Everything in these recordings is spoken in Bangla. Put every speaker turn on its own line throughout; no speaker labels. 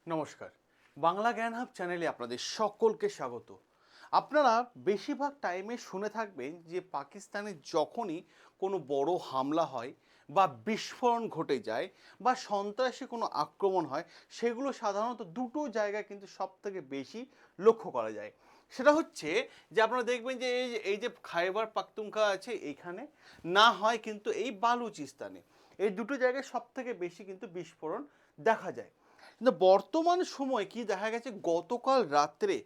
নমস্কার, বাংলা জ্ঞান হাব চ্যানেলে আপনাদের সকলকে স্বাগত। আপনারা বেশিরভাগ টাইমে শুনে থাকবেন যে পাকিস্তানে যখনই কোনো বড় হামলা হয় বা বিস্ফোরণ ঘটে যায় বা সন্ত্রাসী কোনো আক্রমণ হয়, সেগুলো সাধারণত দুটো জায়গায় কিন্তু সবথেকে বেশি লক্ষ্য করা যায়। সেটা হচ্ছে যে আপনারা দেখবেন যে এই যে খাইবার পাখতুনখোয়া আছে এইখানে, না হয় কিন্তু এই বালুচিস্তানে। এই দুটো জায়গায় সবথেকে বেশি কিন্তু বিস্ফোরণ দেখা যায়। কিন্তু বর্তমান সময় কি দেখা গেছে, গতকাল রাত্রে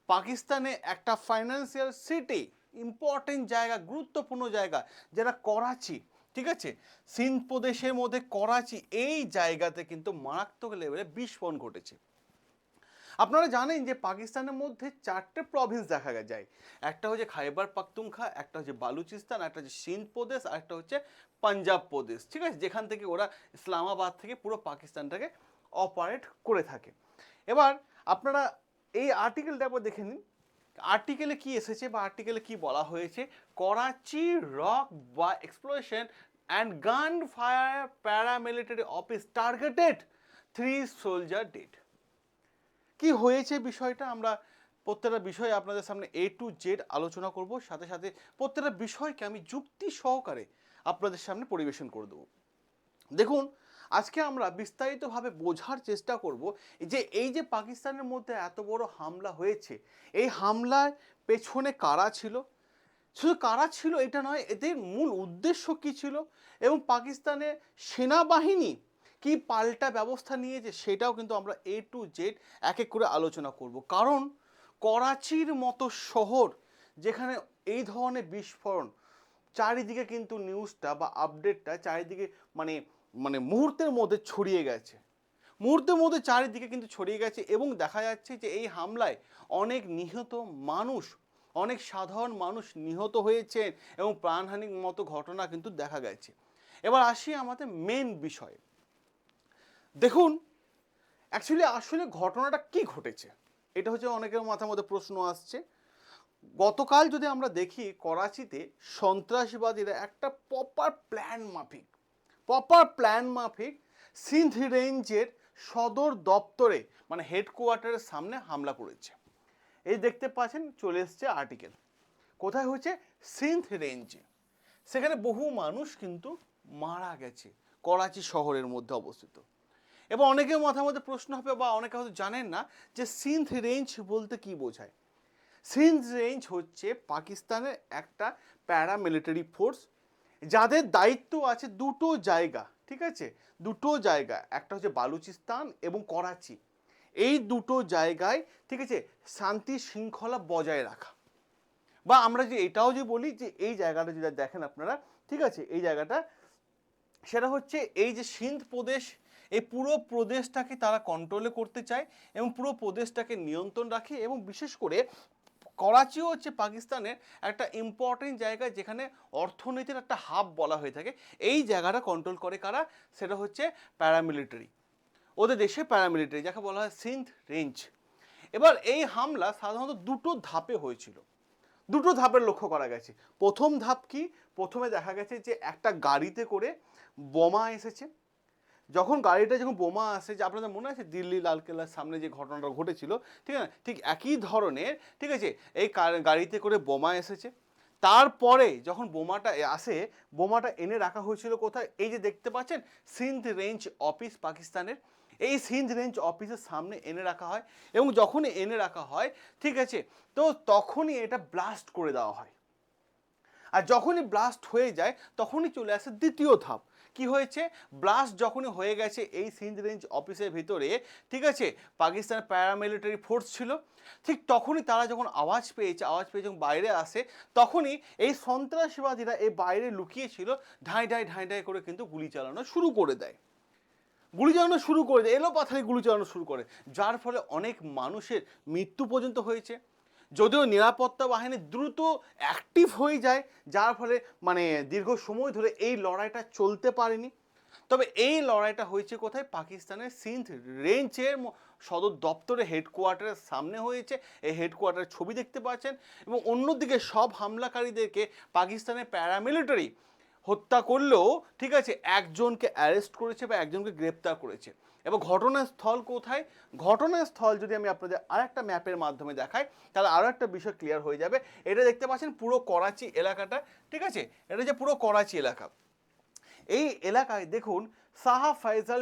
পাকিস্তানে একটা ফাইন্যান্সিয়াল সিটি, ইম্পর্টেন্ট জায়গা, গুরুত্বপূর্ণ জায়গা, যেটা করাচি, ঠিক আছে, সিন্ধ প্রদেশের মধ্যে করাচি, এই জায়গাতে কিন্তু মারাত্মক লেভেলে বিস্ফোরণ ঘটেছে। আপনারা জানেন যে পাকিস্তানের মধ্যে চারটে প্রভিন্স দেখা যায়। একটা হচ্ছে খাইবার পাখতুনখোয়া, একটা হচ্ছে বালুচিস্তান, একটা হচ্ছে সিন্ধ প্রদেশ, আর একটা হচ্ছে পাঞ্জাব প্রদেশ, ঠিক আছে, যেখান থেকে ওরা ইসলামাবাদ থেকে পুরো পাকিস্তানটাকে অপারেট করে থাকে। এবার আপনারা এই আর্টিকেলটা একবার দেখে নিন। আর্টিকেলে কি এসেছে বা আর্টিকেলে কি বলা হয়েছে, করাচি রক বা এক্সপ্লোশন অ্যান্ড গান fire paramilitary office targeted 3 soldier dead. কি হয়েছে বিষয়টা আমরা প্রত্যেকটা বিষয়ে আপনাদের সামনে A to Z আলোচনা করব, সাথে সাথে প্রত্যেকটা বিষয়কে আমি যুক্তি সহকারে আপনাদের সামনে পরিবেশন করে দেবো। দেখুন, আজকে আমরা বিস্তারিতভাবে বোঝার চেষ্টা করব যে এই যে পাকিস্তানের মধ্যে এত বড় হামলা হয়েছে, এই হামলার পেছনে কারা ছিল, শুধু কারা ছিল এটা নয়, এদের মূল উদ্দেশ্য কী ছিল, এবং পাকিস্তানের সেনাবাহিনী কি পাল্টা ব্যবস্থা নিয়েছে, সেটাও কিন্তু আমরা A to Z এক এক করে আলোচনা করব। কারণ করাচির মতো শহর, যেখানে এই ধরনের বিস্ফোরণ, চারিদিকে কিন্তু নিউজটা বা আপডেটটা চারিদিকে মানে মানে মুহূর্তের মধ্যে ছড়িয়ে গেছে, মুহূর্তের মধ্যে চারিদিকে কিন্তু ছড়িয়ে গেছে, এবং দেখা যাচ্ছে যে এই হামলায় অনেক নিহত মানুষ, অনেক সাধারণ মানুষ নিহত হয়েছেন এবং প্রাণহানির মতো ঘটনা কিন্তু দেখা গেছে। এবার আসি আমাদের মেন বিষয়ে। দেখুন, আসলে ঘটনাটা কি ঘটেছে, এটা হচ্ছে অনেকের মাথার মধ্যে প্রশ্ন আসছে। গতকাল যদি আমরা দেখি, করাচিতে সন্ত্রাসবাদীরা একটা প্রপার প্ল্যান মাফিক সিন্ধ রেঞ্জের সদর দপ্তরে, মানে হেডকোয়ার্টারের সামনে হামলা করেছে। এই দেখতে পাচ্ছেন, চলে এসছে আর্টিকেল। কোথায় হয়েছে? সিন্ধ রেঞ্জে। সেখানে বহু মানুষ কিন্তু মারা গেছে, করাচি শহরের মধ্যে অবস্থিত। এবং অনেকের মাথার মধ্যে প্রশ্ন হবে, বা অনেকে হয়তো জানেন না, যে সিন্ধ রেঞ্জ বলতে কি বোঝায়। সিন্ধ রেঞ্জ হচ্ছে পাকিস্তানের একটা প্যারামিলিটারি ফোর্স, যাদের দায়িত্ব আছে দুটো জায়গা, ঠিক আছে, দুটো জায়গা, একটা হচ্ছে বালুচিস্তান এবং করাচি। এই দুটো জায়গায়, ঠিক আছে, শান্তি শৃঙ্খলা বজায় রাখা। বা আমরা যে এটাও যে বলি যে এই জায়গাটা যেটা দেখেন আপনারা, ঠিক আছে, এই জায়গাটা, সেটা হচ্ছে এই যে সিন্ধ প্রদেশ, এই পুরো প্রদেশটাকে তারা কন্ট্রোলে করতে চায় এবং পুরো প্রদেশটাকে নিয়ন্ত্রণ রাখে। এবং বিশেষ করে করাচিও হচ্ছে পাকিস্তানের একটা ইম্পর্টেন্ট জায়গা, যেখানে অর্থনীতির একটা হাব বলা হয়ে থাকে। এই জায়গাটা কন্ট্রোল করে কারা? সেটা হচ্ছে প্যারামিলিটারি, ওদের দেশে প্যারামিলিটারি, যাকে বলা হয় সিন্ধ রেঞ্জ। এবার এই হামলা সাধারণত দুটো ধাপে হয়েছিল, দুটো ধাপের লক্ষ্য করা গেছে। প্রথম ধাপ কি? প্রথমে দেখা গেছে যে একটা গাড়িতে করে বোমা এসেছে। যখন বোমা আসে, যে আপনাদের মনে আছে দিল্লি লালকেল্লার সামনে যে ঘটনাটা ঘটেছিল, ঠিক আছে, ঠিক একই ধরনের, ঠিক আছে, এই গাড়িতে করে বোমা এসেছে। তারপরে যখন বোমাটা আসে, বোমাটা এনে রাখা হয়েছিল কোথায়? এই যে দেখতে পাচ্ছেন সিন্ধ রেঞ্জ অফিস পাকিস্তানের, এই সিন্ধ রেঞ্জ অফিসের সামনে এনে রাখা হয়। এবং যখনই এনে রাখা হয়, ঠিক আছে, তো তখনই এটা ব্লাস্ট করে দেওয়া হয়। আর যখনই ব্লাস্ট হয়ে যায়, তখনই চলে আসে দ্বিতীয় ধাপ। কি হয়েছে? ব্লাস্ট যখনই হয়ে গেছে এই সিন্ধ রেঞ্জ অফিসের ভিতরে, ঠিক আছে, পাকিস্তানের প্যারামিলিটারি ফোর্স ছিল, ঠিক তখনই তারা যখন আওয়াজ পেয়ে যখন বাইরে আসে, তখনই এই সন্ত্রাসবাদীরা এই বাইরে লুকিয়েছিল, ঢাই ঢাই ঢাই ঢাই করে কিন্তু গুলি চালানো শুরু করে দেয়, এলোপাথারি গুলি চালানো শুরু করে, যার ফলে অনেক মানুষের মৃত্যু পর্যন্ত হয়েছে। যদিও নিরাপত্তা বাহিনী দ্রুত অ্যাক্টিভ হয়ে যায়, যার ফলে মানে দীর্ঘ সময় ধরে এই লড়াইটা চলতে পারেনি। তবে এই লড়াইটা হয়েছে কোথায়? পাকিস্তানের সিন্ধ রেঞ্জের সদর দপ্তরে, হেডকোয়ার্টারের সামনে হয়েছে। এই হেডকোয়ার্টারের ছবি দেখতে পাচ্ছেন। এবং অন্যদিকে সব হামলাকারীদেরকে পাকিস্তানের প্যারামিলিটারি হত্যা করলেও, ঠিক আছে, একজনকে অ্যারেস্ট করেছে বা একজনকে গ্রেপ্তার করেছে। এবং ঘটনাস্থল কোথায়? ঘটনাস্থল যদি আমি আপনাদের আরেকটা ম্যাপের মাধ্যমে দেখাই তাহলে আরও একটা বিষয় ক্লিয়ার হয়ে যাবে। এটা দেখতে পাচ্ছেন পুরো করাচি এলাকাটা, ঠিক আছে? এটা যে পুরো করাচি এলাকা, এই এলাকায় দেখুন শাহ ফয়সাল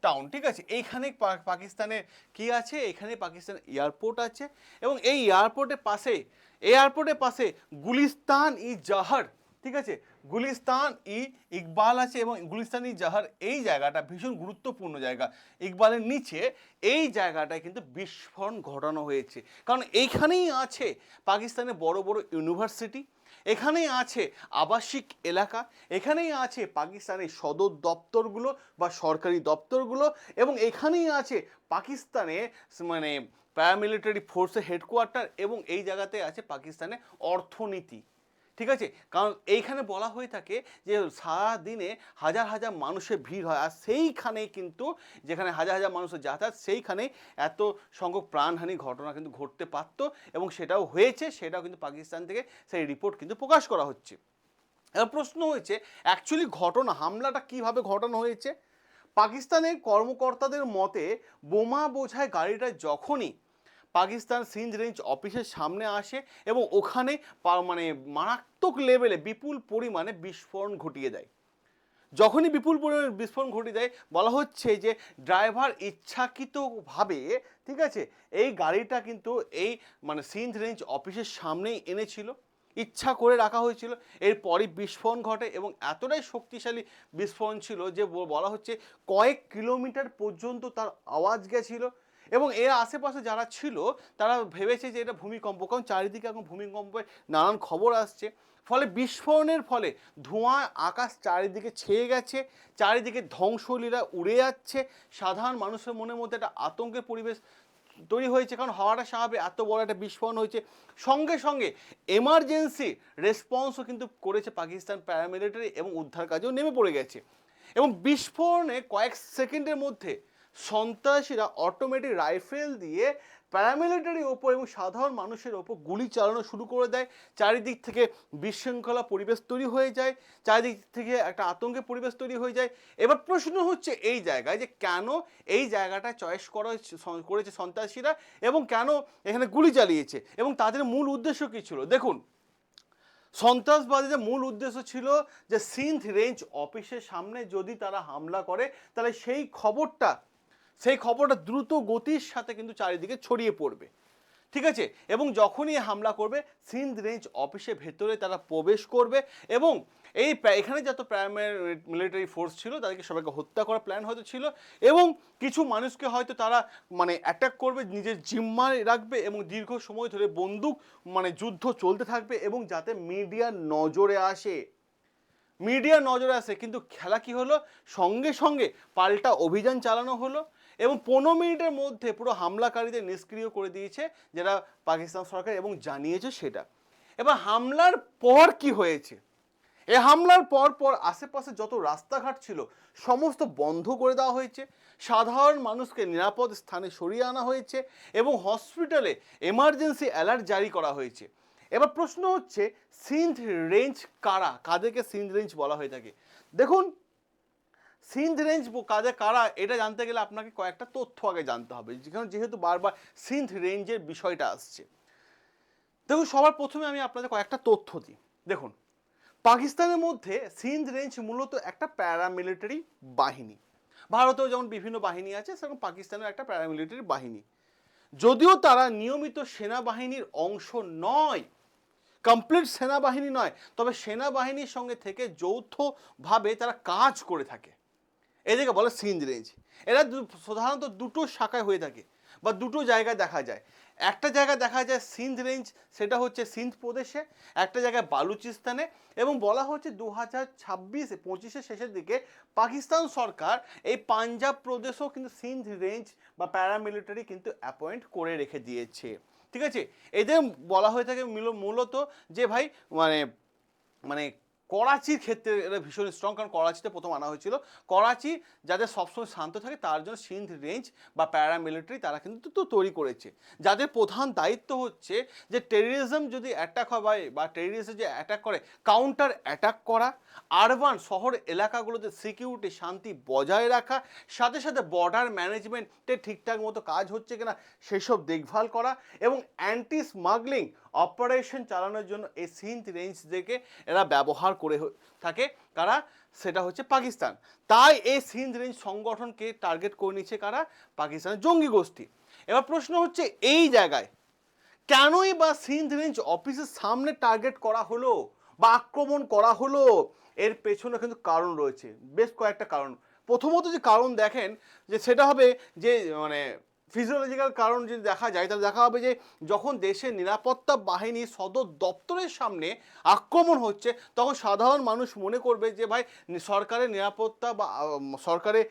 টাউন, ঠিক আছে? এইখানে পাকিস্তানের কি আছে? এখানে পাকিস্তান এয়ারপোর্ট আছে এবং এই এয়ারপোর্টের পাশে গুলিস্তান ই জাহার, ঠিক আছে? গুলিস্তান ই ইকবাল আছে এবং গুলিস্তান ই জাহার এই জায়গাটা ভীষণ গুরুত্বপূর্ণ জায়গা। ইকবালের নিচে এই জায়গাটায় কিন্তু বিস্ফোরণ ঘটানো হয়েছে, কারণ এইখানেই আছে পাকিস্তানের বড় বড় ইউনিভার্সিটি, এখানেই আছে আবাসিক এলাকা, এখানেই আছে পাকিস্তানের সদর দপ্তরগুলো বা সরকারি দপ্তরগুলো, এবং এখানেই আছে পাকিস্তানে মানে প্যারামিলিটারি ফোর্সের হেডকোয়ার্টার, এবং এই জায়গাতে আছে পাকিস্তানের অর্থনীতি, ঠিক আছে? কারণ এইখানে বলা হয়ে থাকে যে সারাদিনে হাজার হাজার মানুষের ভিড় হয়, আর সেইখানে কিন্তু যেখানে হাজার হাজার মানুষের যাতায়াত, সেইখানে এত সংখ্যক প্রাণহানি ঘটনা কিন্তু ঘটতে পারত, এবং সেটাও হয়েছে, সেটাও কিন্তু পাকিস্তান থেকে সেই রিপোর্ট কিন্তু প্রকাশ করা হচ্ছে। এবার প্রশ্ন হয়েছে অ্যাকচুয়ালি হামলাটা কিভাবে ঘটানো হয়েছে। পাকিস্তানের কর্মকর্তাদের মতে বোমা বোঝায় গাড়িটা যখনই পাকিস্তান সিন্ধ রেঞ্জ অফিসের সামনে আসে এবং ওখানে মানে মারাত্মক লেভেলে বিপুল পরিমাণে বিস্ফোরণ ঘটিয়ে দেয়। যখনই বিপুল পরিমাণে বিস্ফোরণ ঘটিয়ে দেয়, বলা হচ্ছে যে ড্রাইভার ইচ্ছাকৃতভাবে, ঠিক আছে, এই গাড়িটা কিন্তু এই মানে সিন্ধ রেঞ্জ অফিসের সামনেই এনেছিল, ইচ্ছা করে রাখা হয়েছিল। এরপরই বিস্ফোরণ ঘটে এবং এতটাই শক্তিশালী বিস্ফোরণ ছিল যে বলা হচ্ছে কয়েক কিলোমিটার পর্যন্ত তার আওয়াজ গেছিল, এবং এর আশেপাশে যারা ছিল তারা ভেবেছে যে এটা ভূমিকম্প, কারণ চারিদিকে এখন ভূমিকম্পের নানান খবর আসছে। ফলে বিস্ফোরণের ফলে ধোঁয়া আকাশ চারিদিকে ছেয়ে গেছে, চারিদিকে ধ্বংসলীলা উড়ে যাচ্ছে, সাধারণ মানুষের মনের মধ্যে একটা আতঙ্কের পরিবেশ তৈরি হয়েছে, কারণ হওয়াটা স্বাভাবিক, এত বড় একটা বিস্ফোরণ হয়েছে। সঙ্গে সঙ্গে এমার্জেন্সি রেসপন্সও কিন্তু করেছে পাকিস্তান প্যারামিলিটারি এবং উদ্ধার কাজেও নেমে পড়ে গেছে, এবং বিস্ফোরণে কয়েক সেকেন্ডের মধ্যে সন্ত্রাসীরা অটোমেটিক রাইফেল দিয়ে প্যারামিলিটারির ওপর এবং সাধারণ মানুষের ওপর গুলি চালানো শুরু করে দেয়। চারিদিক থেকে বিশৃঙ্খলা পরিবেশ তৈরি হয়ে যায়, চারিদিক থেকে একটা আতঙ্কের পরিবেশ তৈরি হয়ে যায়। এবার প্রশ্ন হচ্ছে এই জায়গায় যে কেন এই জায়গাটা চয়েস করেছে সন্ত্রাসীরা, এবং কেন এখানে গুলি চালিয়েছে, এবং তাদের মূল উদ্দেশ্য কী ছিল। দেখুন, সন্ত্রাসবাদীদের মূল উদ্দেশ্য ছিল যে সিন্ধ রেঞ্জ অফিসের সামনে যদি তারা হামলা করে তাহলে সেই খবরটা দ্রুত গতির সাথে কিন্তু চারিদিকে ছড়িয়ে পড়বে, ঠিক আছে? এবং যখনই হামলা করবে সিন্ধ রেঞ্জ অফিসের ভেতরে তারা প্রবেশ করবে, এবং এখানে যত মিলিটারি ফোর্স ছিল তাদেরকে সবাইকে হত্যা করার প্ল্যান হয়তো ছিল, এবং কিছু মানুষকে হয়তো তারা মানে অ্যাটাক করবে, নিজের জিম্মায় রাখবে, এবং দীর্ঘ সময় ধরে বন্দুক মানে যুদ্ধ চলতে থাকবে, এবং যাতে মিডিয়ার নজরে আসে। কিন্তু খেলা কি হলো, সঙ্গে সঙ্গে পাল্টা অভিযান চালানো হলো, এবং 15 মিনিটের মধ্যে পুরো হামলাকারীদের নিষ্ক্রিয় করে দিয়েছে যারা পাকিস্তান সরকার, এবং জানিয়েছে সেটা। এবার হামলার পর কি হয়েছে, এই হামলার পর আশেপাশে যত রাস্তাঘাট ছিল সমস্ত বন্ধ করে দেওয়া হয়েছে, সাধারণ মানুষকে নিরাপদ স্থানে সরিয়ে আনা হয়েছে, এবং হসপিটালে এমার্জেন্সি অ্যালার্ট জারি করা হয়েছে। এবার প্রশ্ন হচ্ছে সিন্ধ রেঞ্জ কাদেরকে সিন্ধ রেঞ্জ বলা হয়ে থাকে। দেখুন, সিন্ধ রেঞ্জ কারা এটা জানতে গেলে আপনাকে কয়েকটা তথ্য আগে জানতে হবে, যেহেতু বারবার সিন্ধ রেঞ্জের বিষয়টা আসছে। দেখুন, সবার প্রথমে আমি আপনাদের কয়েকটা তথ্য দিই। দেখুন, পাকিস্তানের মধ্যে সিন্ধ রেঞ্জ মূলত একটা প্যারামিলিটারি বাহিনী। ভারতেও যেমন বিভিন্ন বাহিনী আছে, সেরকম পাকিস্তানের একটা প্যারামিলিটারি বাহিনী। যদিও তারা নিয়মিত সেনাবাহিনীর অংশ নয়, কমপ্লিট সেনাবাহিনী নয়, তবে সেনাবাহিনীর সঙ্গে থেকে যৌথভাবে তারা কাজ করে থাকে, এদিকে বলে সিন্ধ রেঞ্জ। এরা সাধারণত দুটো শাখায় হয়ে থাকে বা দুটো জায়গায় দেখা যায়। একটা জায়গায় দেখা যায় সিন্ধ রেঞ্জ, সেটা হচ্ছে সিন্ধ প্রদেশে, একটা জায়গায় বালুচিস্তানে, এবং বলা হচ্ছে 2026-25 শেষের দিকে পাকিস্তান সরকার এই পাঞ্জাব প্রদেশেও কিন্তু সিন্ধ রেঞ্জ বা প্যারামিলিটারি কিন্তু অ্যাপয়েন্ট করে রেখে দিয়েছে, ঠিক আছে? এদের বলা হয়ে থাকে মূলত যে ভাই মানে মানে করাচির ক্ষেত্রে এটা ভীষণ স্ট্রং, কারণ করাচিতে প্রথম আনা হয়েছিল। করাচি যাদের সবসময় শান্ত থাকে তার জন্য সিন্ধ রেঞ্জ বা প্যারামিলিটারি তারা কিন্তু তো তৈরি করেছে, যাদের প্রধান দায়িত্ব হচ্ছে যে টেররিজম যদি অ্যাটাক হয় বা টেররিজম যে অ্যাটাক করে কাউন্টার অ্যাটাক করা, আরবান শহর এলাকাগুলোতে সিকিউরিটি শান্তি বজায় রাখা, সাথে সাথে বর্ডার ম্যানেজমেন্টে ঠিকঠাক মতো কাজ হচ্ছে কিনা সেসব দেখভাল করা, এবং অ্যান্টি স্মাগলিং অপারেশন চালানোর জন্য এই সিন্ধ রেঞ্জ থেকে এরা ব্যবহার করে থাকে। কারা? সেটা হচ্ছে পাকিস্তান। তাই এই সিন্ধ রেঞ্জ সংগঠনকে টার্গেট করে নিচ্ছে কারা? পাকিস্তানের জঙ্গি গোষ্ঠী। এবার প্রশ্ন হচ্ছে এই জায়গায় কেনই বা সিন্ধ রেঞ্জ অফিসের সামনে টার্গেট করা হলো বা আক্রমণ করা হলো? এর পেছনে কিন্তু কারণ রয়েছে, বেশ কয়েকটা কারণ। প্রথমত যে কারণ দেখেন যে সেটা হবে যে মানে ফিজিওলজিক্যাল কারণ যদি দেখা যায় তাহলে দেখা হবে যে যখন দেশের নিরাপত্তা বাহিনী সদর দপ্তরের সামনে আক্রমণ হচ্ছে তখন সাধারণ মানুষ মনে করবে যে ভাই সরকারের নিরাপত্তা বা সরকারের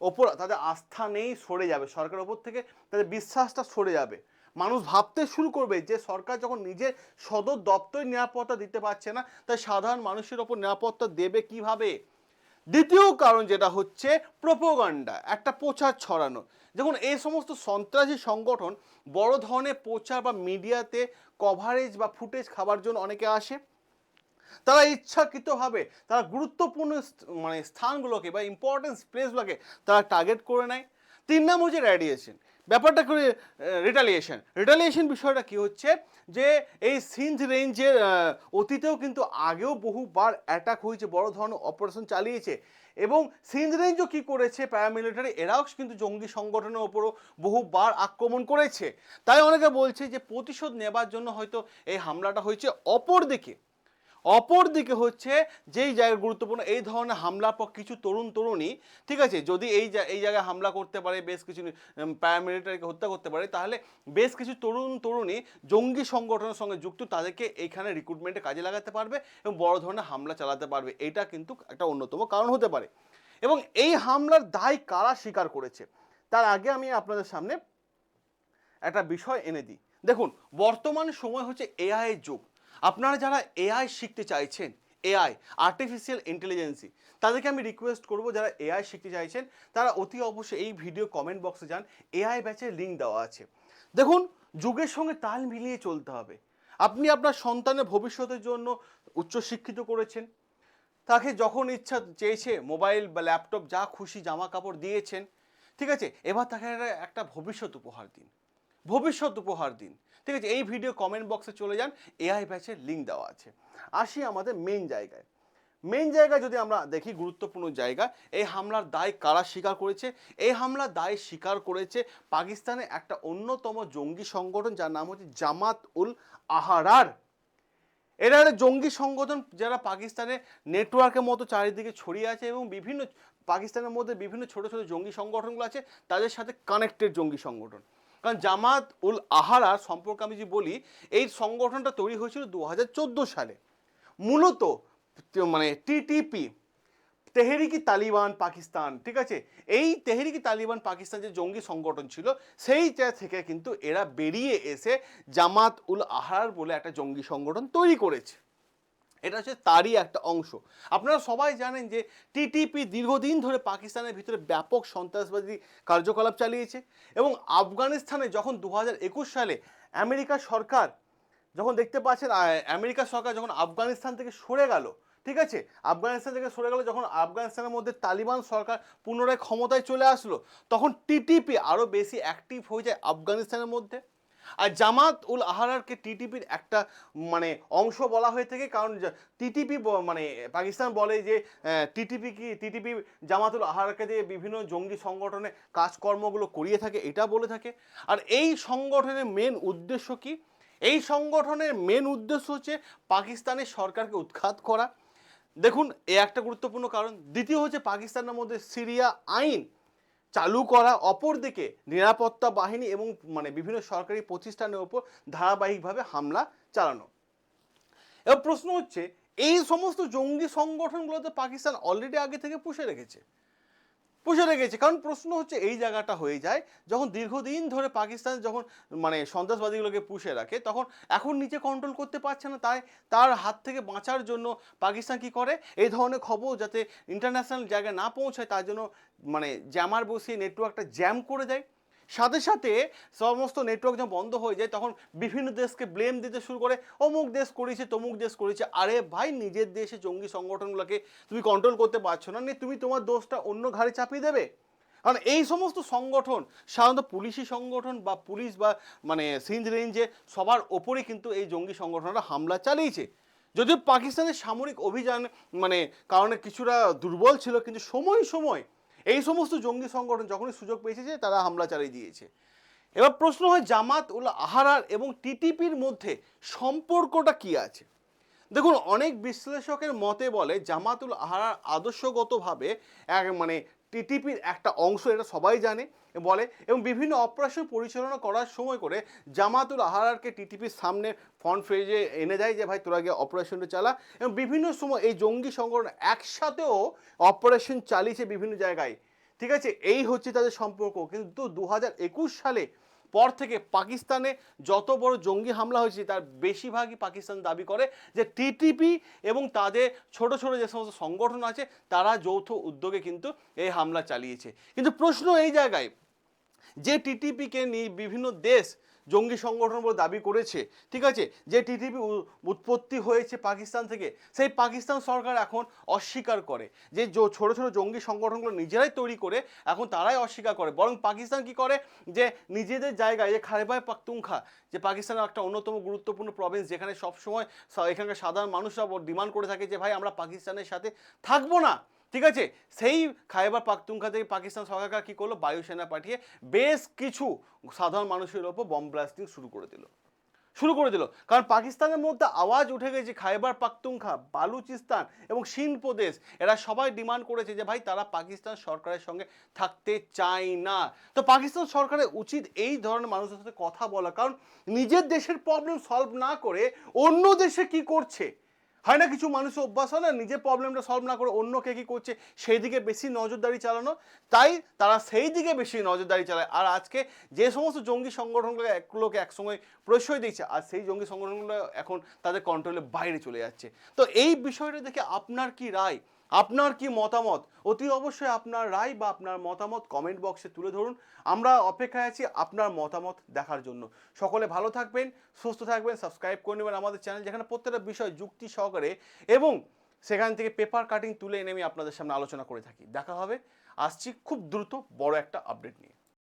ওপর তাদের আস্থা নেই, সরে যাবে, সরকারের ওপর থেকে তাদের বিশ্বাসটা সরে যাবে। মানুষ ভাবতে শুরু করবে যে সরকার যখন নিজের সদর দপ্তরে নিরাপত্তা দিতে পারছে না, তাই সাধারণ মানুষের ওপর নিরাপত্তা দেবে কিভাবে? দ্বিতীয় কারণ যেটা হচ্ছে প্রোপাগান্ডা, একটা প্রচার ছড়ানো। দেখুন এই সমস্ত সন্ত্রাসী সংগঠন বড় ধরনের প্রচার বা মিডিয়াতে কভারেজ বা ফুটেজ খাবার জন্য অনেকে আসে। তারা ইচ্ছাকৃতভাবে তারা গুরুত্বপূর্ণ মানে স্থানগুলোকে বা ইম্পর্টেন্স প্লেসগুলোকে তারা টার্গেট করে নেয়। 3 নম্বর হচ্ছে রেডিয়েশন, ব্যাপারটা করে রিটালিয়েশন বিষয়টা কি হচ্ছে যে এই সিন্ধ রেঞ্জের অতীতেও কিন্তু আগেও বহুবার অ্যাটাক হয়েছে, বড় ধরনের অপারেশন চালিয়েছে, এবং সিন্ধ রেঞ্জও কী করেছে প্যারামিলিটারি এরাও কিন্তু জঙ্গি সংগঠনের ওপরও বহুবার আক্রমণ করেছে। তাই অনেকে বলছে যে প্রতিশোধ নেবার জন্য হয়তো এই হামলাটা হয়েছে। অপরদিকে হচ্ছে যেই জায়গা গুরুত্বপূর্ণ এই ধরনের হামলার পর কিছু তরুণী, ঠিক আছে, যদি এই জায়গায় হামলা করতে পারে, বেশ কিছু প্যারামিলিটারিকে হত্যা করতে পারে, তাহলে বেশ কিছু তরুণী জঙ্গি সংগঠনের সঙ্গে যুক্ত, তাদেরকে এইখানে রিক্রুটমেন্টে কাজে লাগাতে পারবে এবং বড় ধরনের হামলা চালাতে পারবে। এটা কিন্তু একটা অন্যতম কারণ হতে পারে। এবং এই হামলার দায় কারা স্বীকার করেছে তার আগে আমি আপনাদের সামনে একটা বিষয় এনে দিই। দেখুন বর্তমান সময় হচ্ছে এআই এর যুগ। আপনারা যারা এআই শিখতে চাইছেন, এআই আর্টিফিশিয়াল ইন্টেলিজেন্সি, তাদেরকে আমি রিকোয়েস্ট করব যারা এআই শিখতে চাইছেন তারা অতি অবশ্যই এই ভিডিও কমেন্ট বক্সে যান, এআই ব্যাচের লিঙ্ক দেওয়া আছে। দেখুন যুগের সঙ্গে তাল মিলিয়ে চলতে হবে। আপনি আপনার সন্তানের ভবিষ্যতের জন্য উচ্চশিক্ষিত করেছেন, তাকে যখন ইচ্ছা চেয়েছে মোবাইল বা ল্যাপটপ যা খুশি জামা কাপড় দিয়েছেন, ঠিক আছে, এবার তাকে একটা ভবিষ্যৎ উপহার দিন, ঠিক আছে। এই ভিডিও কমেন্ট বক্সে চলে যান, এআই ব্যাচের লিঙ্ক দেওয়া আছে। আসি আমাদের মেন জায়গায় যদি আমরা দেখি গুরুত্বপূর্ণ জায়গা, এই হামলার দায় কারা স্বীকার করেছে? এই হামলার দায় স্বীকার করেছে পাকিস্তানের একটা অন্যতম জঙ্গি সংগঠন যার নাম হচ্ছে জামাত উল আহরার। এরা একটা জঙ্গি সংগঠন যারা পাকিস্তানের নেটওয়ার্কের মতো চারিদিকে ছড়িয়ে আছে এবং বিভিন্ন পাকিস্তানের মধ্যে বিভিন্ন ছোট ছোট জঙ্গি সংগঠনগুলো আছে, তাদের সাথে কানেক্টেড জঙ্গি সংগঠন। কারণ জামাত উল আহরার সম্পর্কে আমি যদি বলি, এই সংগঠনটা তৈরি হয়েছিল 2014 সালে, মূলত মানে টিটিপি, তেহরিকি তালিবান পাকিস্তান, ঠিক আছে, এই তেহরিকি তালিবান পাকিস্তান যে জঙ্গি সংগঠন ছিল সেই জায়গা থেকে কিন্তু এরা বেরিয়ে এসে জামাত উল আহরার বলে একটা জঙ্গি সংগঠন তৈরি করেছে। এটা হচ্ছে তারই একটা অংশ। আপনারা সবাই জানেন যে টিটিপি দীর্ঘদিন ধরে পাকিস্তানের ভিতরে ব্যাপক সন্ত্রাসবাদী কার্যকলাপ চালিয়েছে এবং আফগানিস্তানে যখন 2021 সালে আমেরিকা সরকার যখন দেখতে পাচ্ছেন আমেরিকা সরকার যখন আফগানিস্তান থেকে সরে গেল, ঠিক আছে, আফগানিস্তান থেকে সরে গেল, যখন আফগানিস্তানের মধ্যে তালিবান সরকার পুনরায় ক্ষমতায় চলে আসলো, তখন টিটিপি আরও বেশি অ্যাক্টিভ হয়ে যায় আফগানিস্তানের মধ্যে। আর জামাত উল আহরারকে টিটিপির একটা মানে অংশ বলা হয়ে থাকে, কারণ টিটিপি মানে পাকিস্তান বলে যে টিটিপি জামাত উল আহরারকে দিয়ে বিভিন্ন জঙ্গি সংগঠনে কাজকর্মগুলো করিয়ে থাকে, এটা বলে থাকে। আর এই সংগঠনের মেন উদ্দেশ্য কি? এই সংগঠনের মেন উদ্দেশ্য হচ্ছে পাকিস্তানের সরকারকে উৎখাত করা। দেখুন এ একটা গুরুত্বপূর্ণ কারণ। দ্বিতীয় হচ্ছে পাকিস্তানের মধ্যে সিরিয়া আইন চালু করা, অপরদিকে নিরাপত্তা বাহিনী এবং মানে বিভিন্ন সরকারি প্রতিষ্ঠানের উপর ধারাবাহিকভাবে হামলা চালানো। এবার প্রশ্ন হচ্ছে এই সমস্ত জঙ্গি সংগঠনগুলোতে পাকিস্তান অলরেডি আগে থেকে পুষে রেখেছে, পুষে রেখেছে। কারণ প্রশ্ন হচ্ছে এই জায়গাটা হয়ে যায় যখন দীর্ঘদিন ধরে পাকিস্তান যখন মানে সন্ত্রাসবাদীগুলোকে পুষে রাখে, তখন এখন নিজে কন্ট্রোল করতে পারছে না, তাই তার হাত থেকে বাঁচার জন্য পাকিস্তান কি করে, এই ধরনের খবর যাতে ইন্টারন্যাশনাল জায়গায় না পৌঁছায় তার জন্য মানে জ্যামার বসিয়ে নেটওয়ার্কটা জ্যাম করে দেয়। সাথে সাথে সমস্ত নেটওয়ার্ক যখন বন্ধ হয়ে যায় তখন বিভিন্ন দেশকে ব্লেম দিতে শুরু করে, অমুক দেশ করেছে তমুক দেশ করেছে। আরে ভাই, নিজের দেশে জঙ্গি সংগঠনগুলোকে তুমি কন্ট্রোল করতে পারছো না, তুমি তোমার দোষটা অন্য ঘাড়ে চাপিয়ে দেবে। কারণ এই সমস্ত সংগঠন সাধারণত পুলিশি সংগঠন বা পুলিশ বা মানে সিন্ধ রেঞ্জে সবার ওপরেই কিন্তু এই জঙ্গি সংগঠনরা হামলা চালিয়েছে। যদিও পাকিস্তানের সামরিক অভিযান মানে কারণে কিছুটা দুর্বল ছিল, কিন্তু সময় সময় এই সমস্ত জঙ্গি সংগঠন যখনই সুযোগ পেয়েছে তারা হামলা চালিয়ে দিয়েছে। এবার প্রশ্ন হয় জামাত উল আহরার এবং টিটিপির মধ্যে সম্পর্কটা কি আছে। দেখুন, অনেক বিশ্লেষকের মতে বলে জামাতুল আহরার আদর্শগতভাবে এক মানে টিটিপির একটা অংশ, এটা সবাই জানে বলে, এবং বিভিন্ন অপারেশন পরিচালনা করার সময় করে জামাতুল আহরারকে টিটিপির সামনে ফ্রন্ট পেজে এনে দেয় যে ভাই তোরা গিয়ে অপারেশনটা চালা। এবং বিভিন্ন সময় এই জঙ্গি সংগঠন একসাথেও অপারেশন চালিয়েছে বিভিন্ন জায়গায়। ঠিক আছে, এই হচ্ছে তাদের সম্পর্ক। কিন্তু 2021 সালে পর থেকে পাকিস্তানে যত বড় জঙ্গি হামলা হয়েছে তার বেশিরভাগই পাকিস্তান দাবি করে যে টিটিপি এবং তাদের ছোট ছোট যে সমস্ত সংগঠন আছে তারা যৌথ উদ্যোগে কিন্তু এই হামলা চালিয়েছে। কিন্তু প্রশ্ন এই জায়গায় যে টিটিপিকে নিয়ে বিভিন্ন দেশ জঙ্গি সংগঠন বলে দাবি করেছে, ঠিক আছে, যে টিটিপি উৎপত্তি হয়েছে পাকিস্তান থেকে, সেই পাকিস্তান সরকার এখন অস্বীকার করে যে ছোট ছোট জঙ্গি সংগঠনগুলো নিজেরাই তৈরি করে, এখন তারাই অস্বীকার করে। বরং পাকিস্তান কি করে যে নিজেদের জায়গায় যে খাইবার পাখতুনখা, যে পাকিস্তানের একটা অন্যতম গুরুত্বপূর্ণ প্রভিন্স যেখানে সবসময় এখানকার সাধারণ মানুষরা ডিমান্ড করে থাকে যে ভাই আমরা পাকিস্তানের সাথে থাকবো না, ঠিক আছে, সেই খাইবার পাখতুনখা থেকে পাকিস্তান সরকার কি করলো, বায়ুসেনা পাঠিয়ে বেশ কিছু সাধারণ মানুষের ওপর বম ব্লাস্টিং শুরু করে দিল। কারণ পাকিস্তানের মধ্যে আওয়াজ উঠে গেছে খাইবার পাখতুনখা, বালুচিস্তান এবং সিন্ধ প্রদেশ এরা সবাই ডিমান্ড করেছে যে ভাই তারা পাকিস্তান সরকারের সঙ্গে থাকতে চায় না। তো পাকিস্তান সরকারের উচিত এই ধরনের মানুষের সাথে কথা বলা, কারণ নিজের দেশের প্রবলেম সলভ না করে অন্য দেশে কি করছে হয় না, কিছু মানুষের অভ্যাস হয় না, নিজের প্রবলেমটা সলভ না করে অন্য কে কি করছে সেই দিকে বেশি নজরদারি চালানো, তাই তারা সেই দিকে বেশি নজরদারি চালায়। আর আজকে যে সমস্ত জঙ্গি সংগঠনগুলোকে একসময় প্রশ্রয় দিচ্ছে, আর সেই জঙ্গি সংগঠনগুলো এখন তাদের কন্ট্রোলের বাইরে চলে যাচ্ছে। তো এই বিষয়টা দেখে আপনার কি রায়, আপনার কি মতামত, অতি অবশ্যই আপনার রায় বা আপনার মতামত কমেন্ট বক্সে তুলে ধরুন। আমরা অপেক্ষায় আছি আপনার মতামত দেখার জন্য। সকলে ভালো থাকবেন, সুস্থ থাকবেন, সাবস্ক্রাইব করে নেবেন আমাদের চ্যানেল, যেখানে প্রত্যেকটা বিষয় যুক্তি সহকারে এবং সেখান থেকে পেপার কাটিং তুলে এনে আমি আপনাদের সামনে আলোচনা করে থাকি। দেখা হবে, আসছি খুব দ্রুত বড় একটা আপডেট নিয়ে।